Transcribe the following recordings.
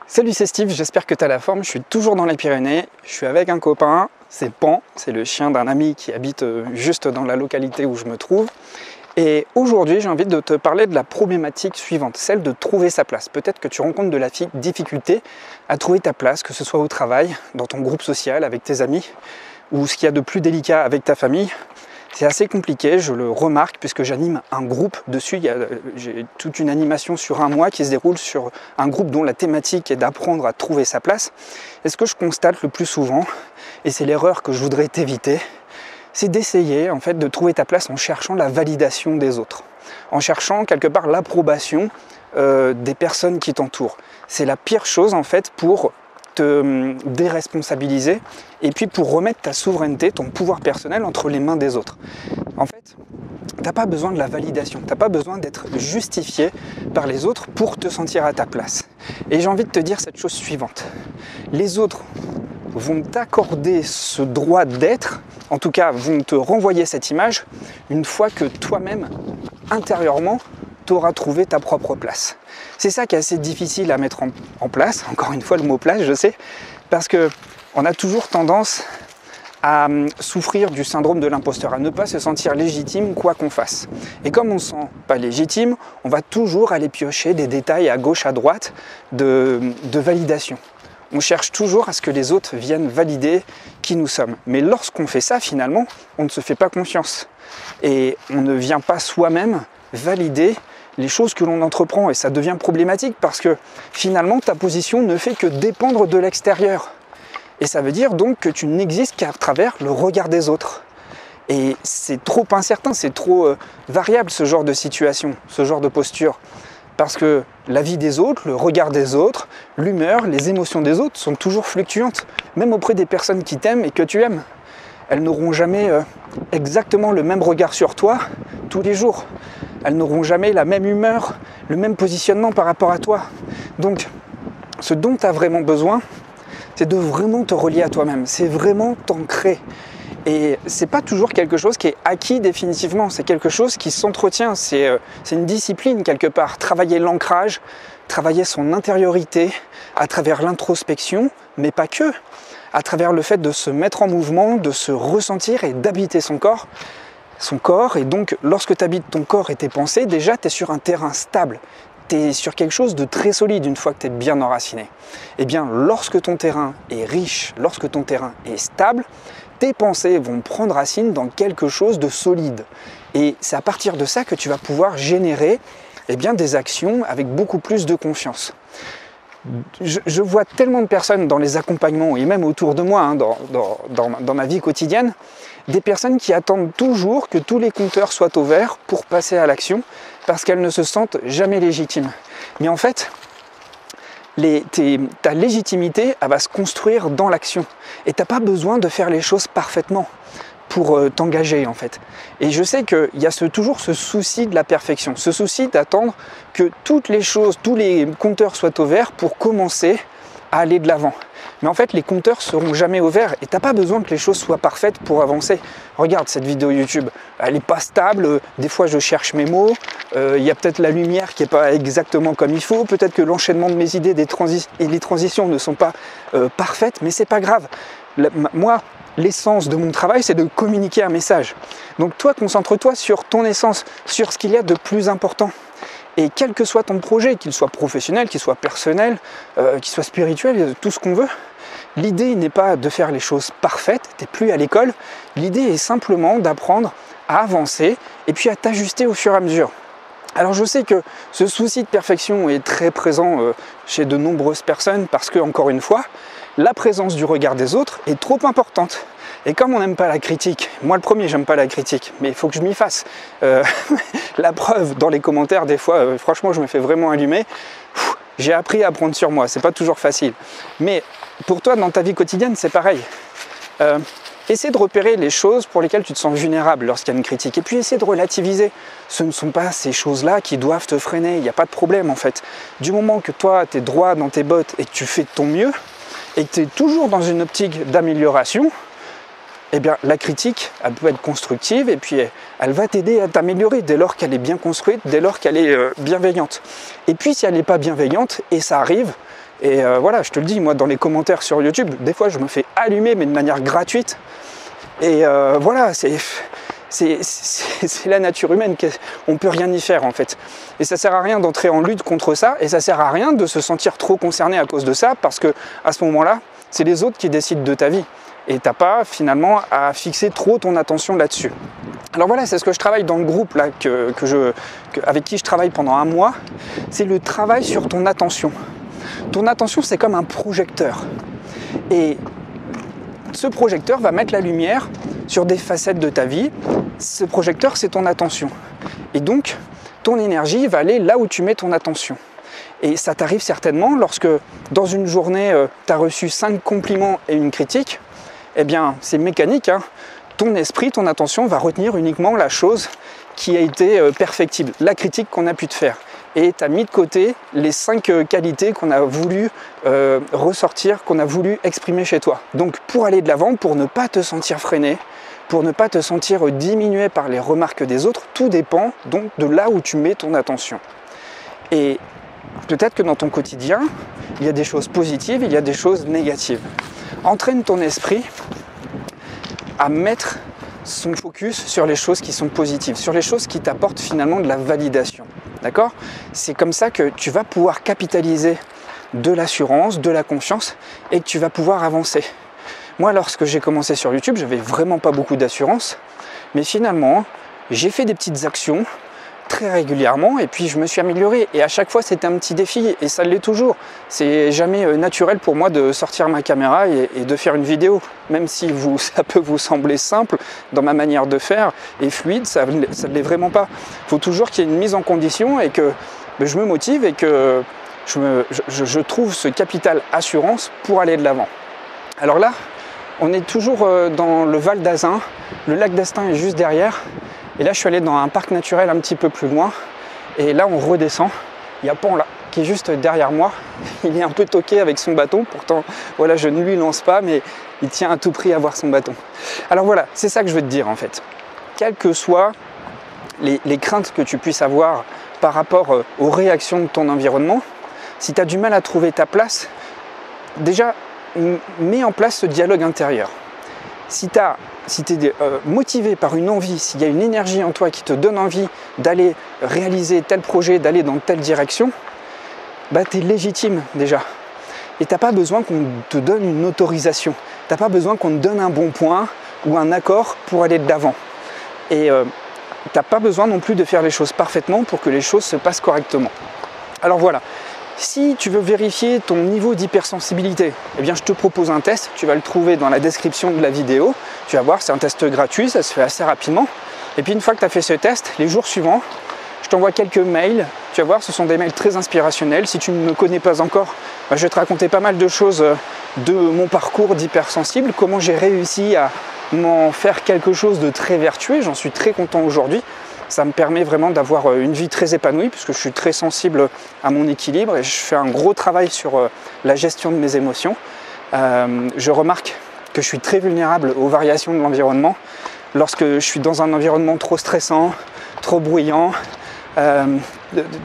Salut, c'est Steve, j'espère que tu as la forme. Je suis toujours dans les Pyrénées, je suis avec un copain, c'est Pan, c'est le chien d'un ami qui habite juste dans la localité où je me trouve. Et aujourd'hui, j'ai envie de te parler de la problématique suivante, celle de trouver sa place. Peut-être que tu rencontres de la difficulté à trouver ta place, que ce soit au travail, dans ton groupe social, avec tes amis, ou ce qu'il y a de plus délicat avec ta famille. C'est assez compliqué, je le remarque, puisque j'anime un groupe dessus. J'ai toute une animation sur un mois qui se déroule sur un groupe dont la thématique est d'apprendre à trouver sa place. Et ce que je constate le plus souvent, et c'est l'erreur que je voudrais t'éviter, c'est d'essayer en fait de trouver ta place en cherchant la validation des autres, en cherchant quelque part l'approbation des personnes qui t'entourent. C'est la pire chose en fait pour te déresponsabiliser et puis pour remettre ta souveraineté, ton pouvoir personnel entre les mains des autres. En fait, tu n'as pas besoin de la validation, tu n'as pas besoin d'être justifié par les autres pour te sentir à ta place. Et j'ai envie de te dire cette chose suivante. Les autres vont t'accorder ce droit d'être, en tout cas vont te renvoyer cette image, une fois que toi-même, intérieurement, tu auras trouvé ta propre place. C'est ça qui est assez difficile à mettre en place, encore une fois le mot place, je sais, parce qu'on a toujours tendance à souffrir du syndrome de l'imposteur, à ne pas se sentir légitime quoi qu'on fasse. Et comme on ne se sent pas légitime, on va toujours aller piocher des détails à gauche, à droite de validation. On cherche toujours à ce que les autres viennent valider qui nous sommes. Mais lorsqu'on fait ça, finalement, on ne se fait pas confiance. Et on ne vient pas soi-même valider les choses que l'on entreprend. Et ça devient problématique parce que finalement, ta position ne fait que dépendre de l'extérieur. Et ça veut dire donc que tu n'existes qu'à travers le regard des autres. Et c'est trop incertain, c'est trop variable ce genre de situation, ce genre de posture. Parce que la vie des autres, le regard des autres, l'humeur, les émotions des autres sont toujours fluctuantes, même auprès des personnes qui t'aiment et que tu aimes. Elles n'auront jamais exactement le même regard sur toi tous les jours. Elles n'auront jamais la même humeur, le même positionnement par rapport à toi. Donc, ce dont tu as vraiment besoin, c'est de vraiment te relier à toi-même. C'est vraiment t'ancrer. Et c'est pas toujours quelque chose qui est acquis définitivement, c'est quelque chose qui s'entretient, c'est une discipline quelque part. Travailler l'ancrage, travailler son intériorité à travers l'introspection, mais pas que, à travers le fait de se mettre en mouvement, de se ressentir et d'habiter son corps. Et donc lorsque tu habites ton corps et tes pensées, déjà tu es sur un terrain stable. Tu es sur quelque chose de très solide une fois que tu es bien enraciné. Et bien lorsque ton terrain est riche, lorsque ton terrain est stable, tes pensées vont prendre racine dans quelque chose de solide. Et c'est à partir de ça que tu vas pouvoir générer des actions avec beaucoup plus de confiance. Je vois tellement de personnes dans les accompagnements et même autour de moi, dans ma vie quotidienne, des personnes qui attendent toujours que tous les compteurs soient au vert pour passer à l'action parce qu'elles ne se sentent jamais légitimes. Mais en fait, ta légitimité, elle va se construire dans l'action. Et tu n'as pas besoin de faire les choses parfaitement pour t'engager en fait. Et je sais qu'il y a toujours ce souci de la perfection, ce souci d'attendre que toutes les choses, tous les compteurs soient au vert pour commencer à aller de l'avant. Mais en fait, les compteurs seront jamais au vert et tu n'as pas besoin que les choses soient parfaites pour avancer. Regarde cette vidéo YouTube, elle n'est pas stable, des fois je cherche mes mots, il y a peut-être la lumière qui n'est pas exactement comme il faut, peut-être que l'enchaînement de mes idées et les transitions ne sont pas parfaites, mais c'est pas grave. Moi, l'essence de mon travail, c'est de communiquer un message. Donc toi, concentre-toi sur ton essence, sur ce qu'il y a de plus important. Et quel que soit ton projet, qu'il soit professionnel, qu'il soit personnel, qu'il soit spirituel, tout ce qu'on veut, l'idée n'est pas de faire les choses parfaites, tu n'es plus à l'école. L'idée est simplement d'apprendre à avancer et puis à t'ajuster au fur et à mesure. Alors je sais que ce souci de perfection est très présent chez de nombreuses personnes parce que, encore une fois, la présence du regard des autres est trop importante. Et comme on n'aime pas la critique, moi le premier j'aime pas la critique, mais il faut que je m'y fasse. La preuve dans les commentaires des fois, franchement je me fais vraiment allumer. J'ai appris à prendre sur moi, c'est pas toujours facile. Mais pour toi dans ta vie quotidienne c'est pareil. Essaie de repérer les choses pour lesquelles tu te sens vulnérable lorsqu'il y a une critique. Et puis essaie de relativiser. Ce ne sont pas ces choses-là qui doivent te freiner, il n'y a pas de problème en fait. Du moment que toi tu es droit dans tes bottes et que tu fais de ton mieux, et que tu es toujours dans une optique d'amélioration, eh bien, la critique, elle peut être constructive et puis elle va t'aider à t'améliorer dès lors qu'elle est bien construite, dès lors qu'elle est bienveillante. Et puis si elle n'est pas bienveillante, et ça arrive, Et voilà, je te le dis, moi dans les commentaires sur YouTube, des fois je me fais allumer, mais de manière gratuite. Et voilà, c'est la nature humaine, on ne peut rien y faire en fait. Et ça sert à rien d'entrer en lutte contre ça, et ça sert à rien de se sentir trop concerné à cause de ça, parce que à ce moment-là, c'est les autres qui décident de ta vie. Et tu n'as pas finalement à fixer trop ton attention là-dessus. Alors voilà, c'est ce que je travaille dans le groupe là, avec qui je travaille pendant un mois, c'est le travail sur ton attention. Ton attention, c'est comme un projecteur. Et ce projecteur va mettre la lumière sur des facettes de ta vie. Ce projecteur, c'est ton attention. Et donc, ton énergie va aller là où tu mets ton attention. Et ça t'arrive certainement lorsque, dans une journée, tu as reçu 5 compliments et une critique. Eh bien, c'est mécanique, hein. Ton esprit, ton attention va retenir uniquement la chose qui a été perfectible, la critique qu'on a pu te faire. Et tu as mis de côté les 5 qualités qu'on a voulu ressortir, qu'on a voulu exprimer chez toi. Donc pour aller de l'avant, pour ne pas te sentir freiné, pour ne pas te sentir diminué par les remarques des autres, tout dépend donc de là où tu mets ton attention. Et peut-être que dans ton quotidien, il y a des choses positives, il y a des choses négatives. Entraîne ton esprit à mettre son focus sur les choses qui sont positives, sur les choses qui t'apportent finalement de la validation. D'accord ? C'est comme ça que tu vas pouvoir capitaliser de l'assurance, de la confiance et que tu vas pouvoir avancer. Moi, lorsque j'ai commencé sur YouTube, j'avais vraiment pas beaucoup d'assurance, mais finalement, j'ai fait des petites actions très régulièrement et puis je me suis amélioré et à chaque fois c'était un petit défi et ça l'est toujours. C'est jamais naturel pour moi de sortir ma caméra et de faire une vidéo, même si ça peut vous sembler simple dans ma manière de faire et fluide, ça ne l'est vraiment pas. Il faut toujours qu'il y ait une mise en condition et que je me motive et que je trouve ce capital assurance pour aller de l'avant. Alors là, on est toujours dans le Val d'Azun, le lac d'Estaing est juste derrière. Et là, je suis allé dans un parc naturel un petit peu plus loin. Et là, on redescend. Il y a Pan là, qui est juste derrière moi. Il est un peu toqué avec son bâton. Pourtant, voilà, je ne lui lance pas, mais il tient à tout prix à avoir son bâton. Alors voilà, c'est ça que je veux te dire en fait. Quelles que soient les craintes que tu puisses avoir par rapport aux réactions de ton environnement, si tu as du mal à trouver ta place, déjà, mets en place ce dialogue intérieur. Si tu es motivé par une envie, s'il y a une énergie en toi qui te donne envie d'aller réaliser tel projet, d'aller dans telle direction, tu es légitime déjà. Et tu n'as pas besoin qu'on te donne une autorisation. Tu n'as pas besoin qu'on te donne un bon point ou un accord pour aller de l'avant. Et tu n'as pas besoin non plus de faire les choses parfaitement pour que les choses se passent correctement. Alors voilà. Si tu veux vérifier ton niveau d'hypersensibilité, eh bien je te propose un test, tu vas le trouver dans la description de la vidéo. Tu vas voir, c'est un test gratuit, ça se fait assez rapidement. Et puis une fois que tu as fait ce test, les jours suivants, je t'envoie quelques mails. Tu vas voir, ce sont des mails très inspirationnels. Si tu ne me connais pas encore, je vais te raconter pas mal de choses de mon parcours d'hypersensible, comment j'ai réussi à m'en faire quelque chose de très vertueux. J'en suis très content aujourd'hui. Ça me permet vraiment d'avoir une vie très épanouie puisque je suis très sensible à mon équilibre et je fais un gros travail sur la gestion de mes émotions. Je remarque que je suis très vulnérable aux variations de l'environnement. Lorsque je suis dans un environnement trop stressant, trop bruyant,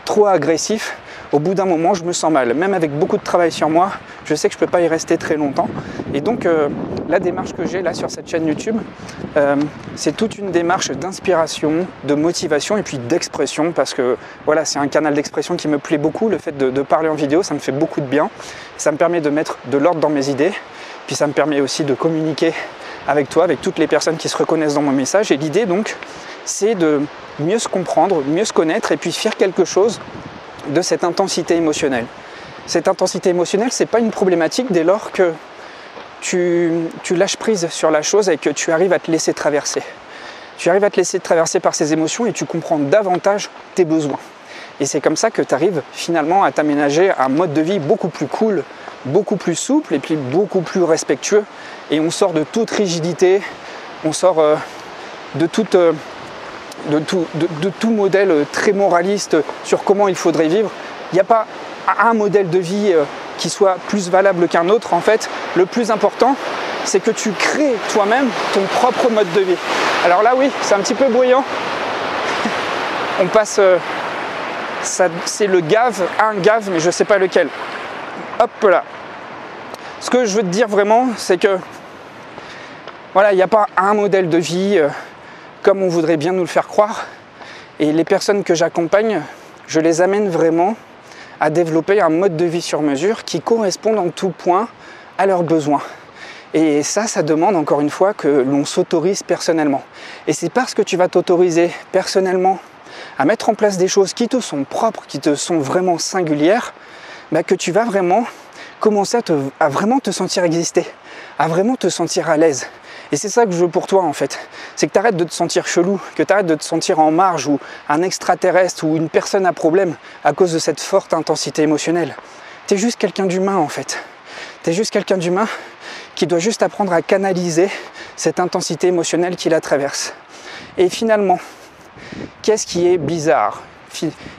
trop agressif, au bout d'un moment je me sens mal. Même avec beaucoup de travail sur moi, je sais que je ne peux pas y rester très longtemps. Et donc la démarche que j'ai là sur cette chaîne YouTube, c'est toute une démarche d'inspiration, de motivation et puis d'expression parce que voilà, c'est un canal d'expression qui me plaît beaucoup. Le fait de parler en vidéo, ça me fait beaucoup de bien. Ça me permet de mettre de l'ordre dans mes idées. Puis ça me permet aussi de communiquer avec toi, avec toutes les personnes qui se reconnaissent dans mon message. Et l'idée donc, c'est de mieux se comprendre, mieux se connaître et puis faire quelque chose de cette intensité émotionnelle. Cette intensité émotionnelle, ce n'est pas une problématique dès lors que tu lâches prise sur la chose et que tu arrives à te laisser traverser. Tu arrives à te laisser traverser par ces émotions et tu comprends davantage tes besoins. Et c'est comme ça que tu arrives finalement à t'aménager un mode de vie beaucoup plus cool, beaucoup plus souple et puis beaucoup plus respectueux. Et on sort de toute rigidité, on sort de tout modèle très moraliste sur comment il faudrait vivre. Il n'y a pas un modèle de vie qui soit plus valable qu'un autre. En fait, le plus important, c'est que tu crées toi-même ton propre mode de vie. Alors là, oui, c'est un petit peu bruyant. On passe, c'est le gave, un gave, mais je ne sais pas lequel. hop là. Ce que je veux te dire vraiment, c'est que voilà, il n'y a pas un modèle de vie comme on voudrait bien nous le faire croire. Et les personnes que j'accompagne, je les amène vraiment à développer un mode de vie sur mesure qui correspond en tout point à leurs besoins. Et ça demande encore une fois que l'on s'autorise personnellement. Et c'est parce que tu vas t'autoriser personnellement à mettre en place des choses qui te sont propres, qui te sont vraiment singulières, que tu vas vraiment commencer à vraiment te sentir exister, à vraiment te sentir à l'aise. Et c'est ça que je veux pour toi en fait, c'est que tu arrêtes de te sentir chelou, que tu arrêtes de te sentir en marge ou un extraterrestre ou une personne à problème à cause de cette forte intensité émotionnelle. Tu es juste quelqu'un d'humain en fait, tu es juste quelqu'un d'humain qui doit juste apprendre à canaliser cette intensité émotionnelle qui la traverse. Et finalement, qu'est-ce qui est bizarre?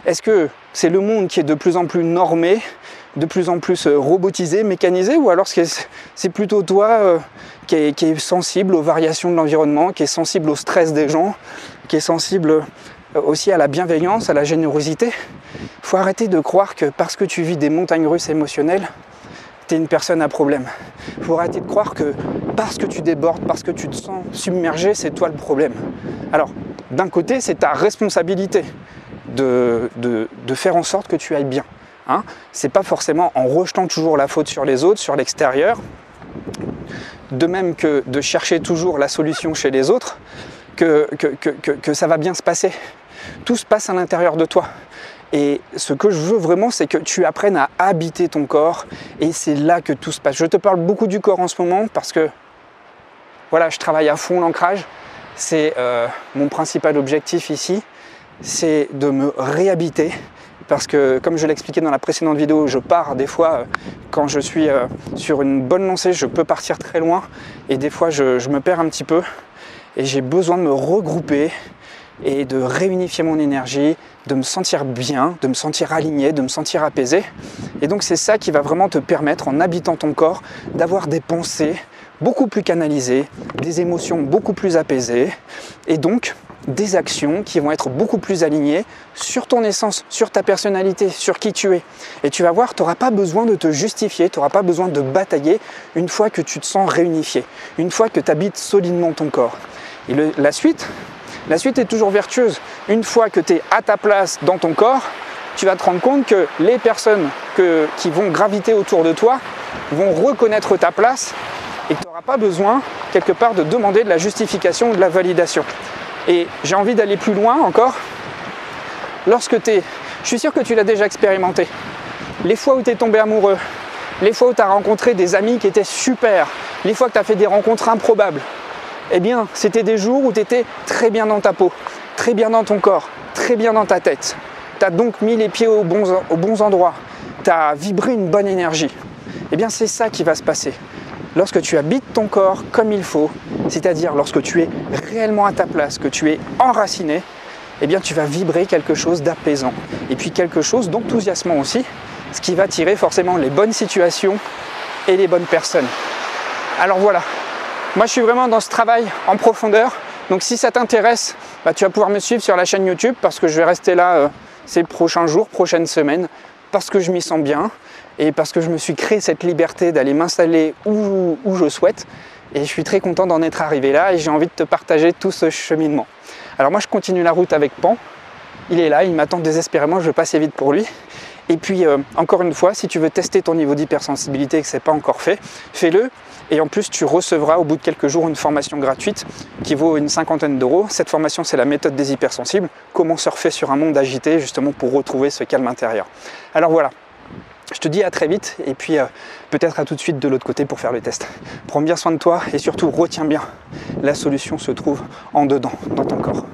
Est-ce que c'est le monde qui est de plus en plus normé, de plus en plus robotisé, mécanisé, ou alors c'est plutôt toi qui est sensible aux variations de l'environnement, qui est sensible au stress des gens, qui est sensible aussi à la bienveillance, à la générosité? Il faut arrêter de croire que parce que tu vis des montagnes russes émotionnelles, tu es une personne à problème. Il faut arrêter de croire que parce que tu débordes, parce que tu te sens submergé, c'est toi le problème. Alors, d'un côté, c'est ta responsabilité de faire en sorte que tu ailles bien. Hein, c'est pas forcément en rejetant toujours la faute sur les autres, sur l'extérieur, de même que de chercher toujours la solution chez les autres, que ça va bien se passer. Tout se passe à l'intérieur de toi. Et ce que je veux vraiment, c'est que tu apprennes à habiter ton corps, et c'est là que tout se passe. Je te parle beaucoup du corps en ce moment parce que voilà, je travaille à fond l'ancrage. C'est mon principal objectif ici, c'est de me réhabiter. Parce que, comme je l'expliquais dans la précédente vidéo, je pars des fois, quand je suis sur une bonne lancée, je peux partir très loin. Et des fois, je me perds un petit peu. Et j'ai besoin de me regrouper et de réunifier mon énergie, de me sentir bien, de me sentir aligné, de me sentir apaisé. Et donc, c'est ça qui va vraiment te permettre, en habitant ton corps, d'avoir des pensées beaucoup plus canalisées, des émotions beaucoup plus apaisées. Et donc, des actions qui vont être beaucoup plus alignées sur ton essence, sur ta personnalité, sur qui tu es. Et tu vas voir, tu n'auras pas besoin de te justifier, tu n'auras pas besoin de batailler une fois que tu te sens réunifié, une fois que tu habites solidement ton corps. Et la suite est toujours vertueuse. Une fois que tu es à ta place dans ton corps, tu vas te rendre compte que les personnes qui vont graviter autour de toi vont reconnaître ta place et que tu n'auras pas besoin, quelque part, de demander de la justification ou de la validation. Et j'ai envie d'aller plus loin encore. Je suis sûr que tu l'as déjà expérimenté. Les fois où tu es tombé amoureux, les fois où tu as rencontré des amis qui étaient super, les fois que tu as fait des rencontres improbables, eh bien, c'était des jours où tu étais très bien dans ta peau, très bien dans ton corps, très bien dans ta tête. Tu as donc mis les pieds aux bons endroits, tu as vibré une bonne énergie. Eh bien, c'est ça qui va se passer. Lorsque tu habites ton corps comme il faut, c'est-à-dire lorsque tu es réellement à ta place, que tu es enraciné, eh bien tu vas vibrer quelque chose d'apaisant. Et puis quelque chose d'enthousiasmant aussi, ce qui va tirer forcément les bonnes situations et les bonnes personnes. Alors voilà, moi je suis vraiment dans ce travail en profondeur. Donc si ça t'intéresse, tu vas pouvoir me suivre sur la chaîne YouTube parce que je vais rester là ces prochains jours, prochaines semaines, parce que je m'y sens bien. Et parce que je me suis créé cette liberté d'aller m'installer où je souhaite. Et je suis très content d'en être arrivé là et j'ai envie de te partager tout ce cheminement. Alors moi je continue la route avec Pan. Il est là, il m'attend désespérément, je veux passer vite pour lui. Et puis encore une fois, si tu veux tester ton niveau d'hypersensibilité et que ce n'est pas encore fait, fais-le. Et en plus tu recevras au bout de quelques jours une formation gratuite qui vaut une 50aine d'euros. Cette formation c'est la méthode des hypersensibles. Comment surfer sur un monde agité justement pour retrouver ce calme intérieur. Alors voilà. Je te dis à très vite et puis peut-être à tout de suite de l'autre côté pour faire le test. Prends bien soin de toi et surtout retiens bien, la solution se trouve en dedans, dans ton corps.